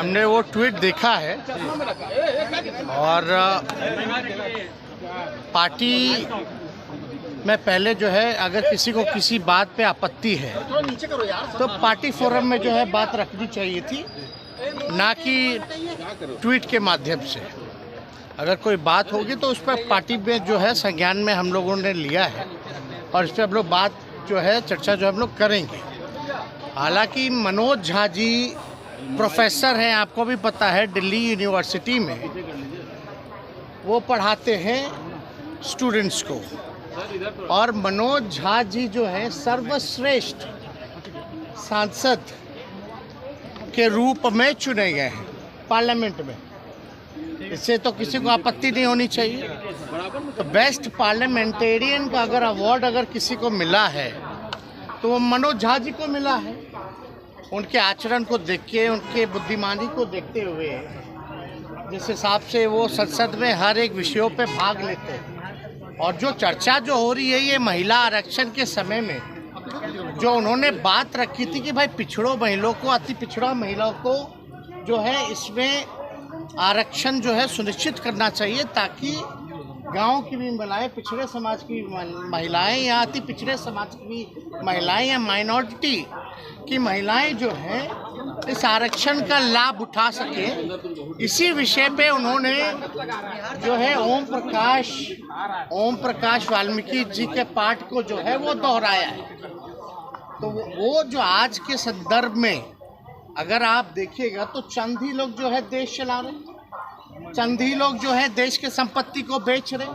हमने वो ट्वीट देखा है और पार्टी में पहले जो है अगर किसी को किसी बात पे आपत्ति है तो पार्टी फोरम में जो है बात रखनी चाहिए थी, ना कि ट्वीट के माध्यम से। अगर कोई बात होगी तो उस पर पार्टी में जो है संज्ञान में हम लोगों ने लिया है और इस पर हम लोग बात जो है चर्चा जो हम लोग करेंगे। हालांकि मनोज झा जी प्रोफेसर हैं, आपको भी पता है, दिल्ली यूनिवर्सिटी में वो पढ़ाते हैं स्टूडेंट्स को। और मनोज झा जी जो हैं सर्वश्रेष्ठ सांसद के रूप में चुने गए हैं पार्लियामेंट में। इससे तो किसी को आपत्ति नहीं होनी चाहिए। तो बेस्ट पार्लियामेंटेरियन का अगर अवार्ड अगर किसी को मिला है तो वो मनोज झा जी को मिला है। उनके आचरण को देख के, उनके बुद्धिमानी को देखते हुए, जिस हिसाब से वो संसद में हर एक विषयों पे भाग लेते हैं। और जो चर्चा जो हो रही है ये महिला आरक्षण के समय में जो उन्होंने बात रखी थी कि भाई पिछड़ों महिलाओं को, अति पिछड़ा महिलाओं को जो है इसमें आरक्षण जो है सुनिश्चित करना चाहिए, ताकि गांव की भी महिलाएं, पिछड़े समाज की महिलाएं या अति पिछड़े समाज की महिलाएं या माइनॉरिटी की महिलाएं जो हैं इस आरक्षण का लाभ उठा सकें। इसी विषय पे उन्होंने जो है ओम प्रकाश वाल्मीकि जी के पाठ को जो है वो दोहराया है। तो वो जो आज के संदर्भ में अगर आप देखिएगा तो चंद ही लोग जो है देश चला रहे, चंद ही लोग जो है देश के संपत्ति को बेच रहे।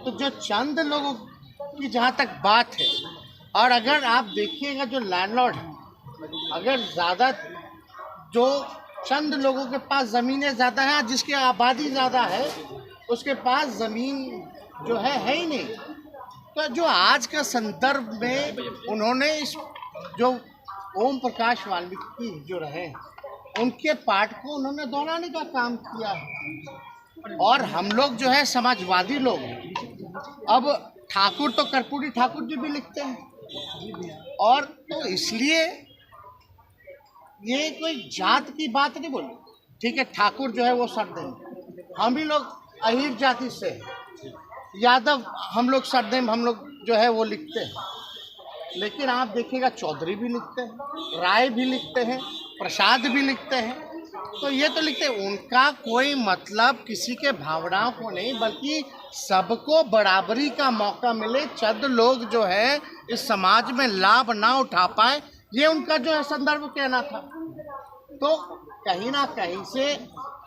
तो जो चंद लोगों की जहाँ तक बात है, और अगर आप देखिएगा जो लैंडलॉर्ड है, अगर ज़्यादा जो चंद लोगों के पास ज़मीनें ज़्यादा हैं, जिसकी आबादी ज़्यादा है उसके पास ज़मीन जो है ही नहीं। तो जो आज का संदर्भ में उन्होंने इस जो ओम प्रकाश वाल्मीकि जो रहे उनके पाठ को उन्होंने दोहराने का काम किया है। और हम लोग जो है समाजवादी लोग, अब ठाकुर तो कर्पूरी ठाकुर जी भी लिखते हैं। और तो इसलिए ये कोई जात की बात नहीं बोली, ठीक है, ठाकुर जो है वो सरनेम, हम भी लोग अहीर जाति से हैं, यादव हम लोग सरनेम हम लोग जो है वो लिखते हैं। लेकिन आप देखिएगा चौधरी भी लिखते हैं, राय भी लिखते हैं, प्रसाद भी लिखते हैं। तो ये तो लिखते हैं, उनका कोई मतलब किसी के भावनाओं को नहीं, बल्कि सबको बराबरी का मौका मिले, चंद लोग जो है इस समाज में लाभ ना उठा पाए, ये उनका जो है संदर्भ कहना था। तो कहीं ना कहीं से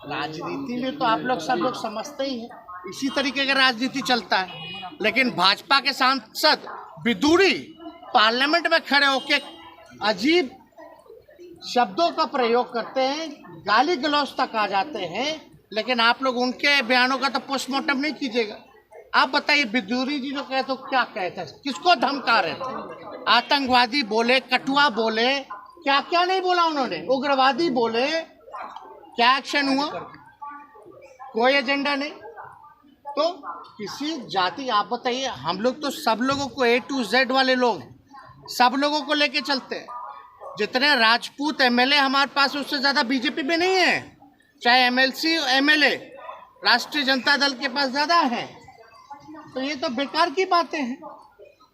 राजनीति में तो आप लोग सब लोग समझते ही हैं, इसी तरीके का राजनीति चलता है। लेकिन भाजपा के सांसद विदुरी पार्लियामेंट में खड़े होकर अजीब शब्दों का प्रयोग करते हैं, गाली गलौज तक आ जाते हैं। लेकिन आप लोग उनके बयानों का तो पोस्टमार्टम नहीं कीजिएगा। आप बताइए, विदुरी जी जो कहते तो क्या कहते, किसको धमका रहे थे? आतंकवादी बोले, कटुआ बोले, क्या क्या नहीं बोला उन्होंने, उग्रवादी बोले। क्या एक्शन हुआ? कोई एजेंडा नहीं। तो किसी जाति, आप बताइए, हम लोग तो सब लोगों को A to Z वाले लोग सब लोगों को लेके चलते हैं। जितने राजपूत एमएलए हमारे पास, उससे ज़्यादा बीजेपी में नहीं है। चाहे एमएलसी एमएलए राष्ट्रीय जनता दल के पास ज़्यादा है। तो ये तो बेकार की बातें हैं।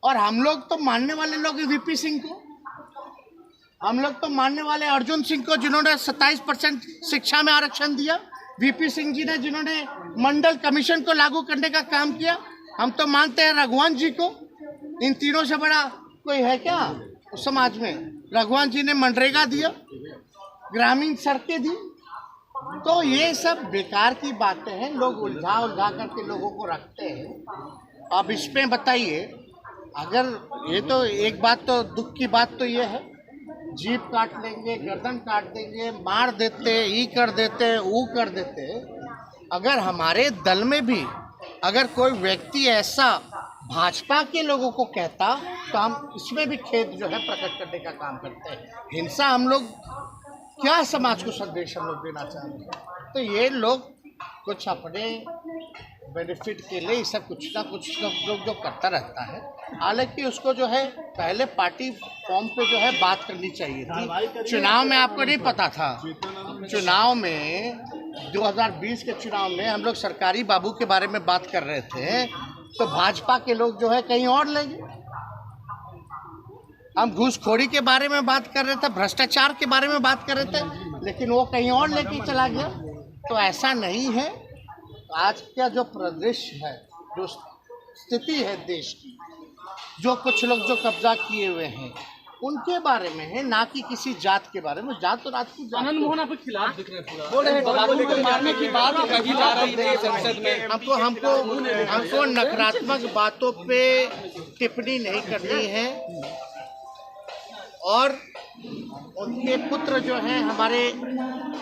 और हम लोग तो मानने वाले लोग वीपी सिंह को, हम लोग तो मानने वाले अर्जुन सिंह को, जिन्होंने 27% शिक्षा में आरक्षण दिया। वीपी सिंह जी ने जिन्होंने मंडल कमीशन को लागू करने का काम किया। हम तो मानते हैं रघुवंश जी को। इन तीनों से बड़ा कोई है क्या उस समाज में? रघुवंश जी ने मनरेगा दिया, ग्रामीण सड़कें दी। तो ये सब बेकार की बातें हैं, लोग उलझा करके लोगों को रखते हैं। अब इसमें बताइए, अगर ये तो एक बात, तो दुख की बात तो ये है, जीभ काट लेंगे, गर्दन काट देंगे, मार देते, ई कर देते, वो कर देते। अगर हमारे दल में भी अगर कोई व्यक्ति ऐसा भाजपा के लोगों को कहता तो हम इसमें भी खेद जो है प्रकट करने का काम करते हैं। हिंसा हम लोग क्या समाज को संदेश हम लोग देना चाहेंगे? तो ये लोग कुछ अपने बेनिफिट के लिए ये सब कुछ ना कुछ लोग जो करता रहता है। हालांकि उसको जो है पहले पार्टी फॉर्म पे जो है बात करनी चाहिए थी। चुनाव में आपको नहीं पता था, चुनाव में 2020 के चुनाव में हम लोग सरकारी बाबू के बारे में बात कर रहे थे, तो भाजपा के लोग जो है कहीं और ले गए। हम घूसखोरी के बारे में बात कर रहे थे, भ्रष्टाचार के बारे में बात कर रहे थे, लेकिन वो कहीं और लेके चला गया। तो ऐसा नहीं है। आज का जो प्रदेश है, जो स्थिति है देश की, जो कुछ लोग जो कब्जा किए हुए हैं उनके बारे में है, ना कि किसी जात के बारे में। जात तो राजपूत आनंद मोहन आपके खिलाफ दिख रहे हैं, बोल रहे हैं मारने की बात कही जा रही है संसद में। हमको नकारात्मक बातों पे टिप्पणी नहीं करनी है। और उनके पुत्र जो हैं हमारे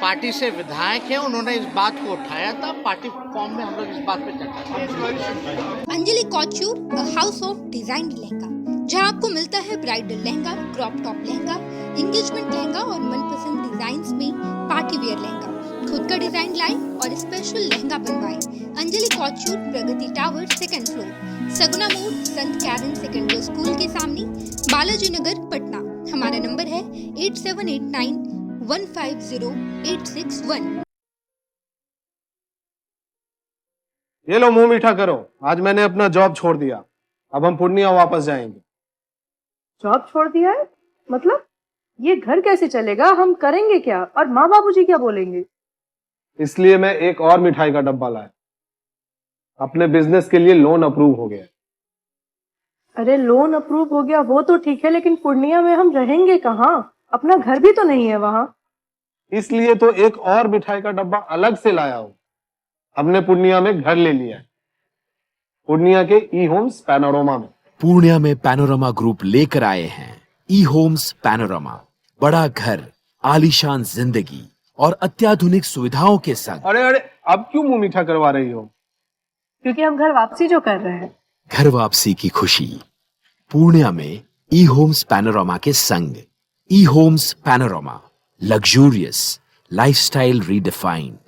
पार्टी से विधायक हैं, उन्होंने इस बात को उठाया था। पार्टी फॉर्म में हम लोग इस बात पे चर्चा करेंगे। Anjali couture, a house of design lehenga, जहां आपको मिलता है bridal lehenga, crop top lehenga, engagement lehenga और मनपसंद डिजाइन्स में पार्टी वेयर लहंगा। खुद का डिजाइन लाएं और स्पेशल लहंगा बनवाएं। अंजलि कॉच्यूर, प्रगति टावर, 2nd फ्लोर, सगुना मोड़, संत कैरन सेकेंडरी स्कूल के सामने, बालाजी नगर, पटना। हमारा नंबर है 8789150861। ये लो मुंह मीठा करो, आज मैंने अपना जॉब छोड़ दिया। अब हम पूर्णिया वापस जाएंगे। जॉब छोड़ दिया है? मतलब ये घर कैसे चलेगा? हम करेंगे क्या? और माँ बाबूजी क्या बोलेंगे? इसलिए मैं एक और मिठाई का डब्बा लाया। अपने बिजनेस के लिए लोन अप्रूव हो गया। अरे लोन अप्रूव हो गया वो तो ठीक है, लेकिन पूर्णिया में हम रहेंगे कहाँ? अपना घर भी तो नहीं है वहाँ। इसलिए तो एक और मिठाई का डब्बा अलग से लाया हूँ। हमने पूर्णिया में घर ले लिया है, पूर्णिया के ई होम्स पैनोरमा में। पूर्णिया में पैनोरमा ग्रुप लेकर आए हैं ई होम्स पैनोरमा। बड़ा घर, आलीशान जिंदगी और अत्याधुनिक सुविधाओं के संग। अरे अब क्यों मुंह मीठा करवा रही हो? क्योंकि हम घर वापसी जो कर रहे हैं। घर वापसी की खुशी पूर्णिया में ई होम्स पैनोरमा के संग। E homes panorama, luxurious lifestyle redefined.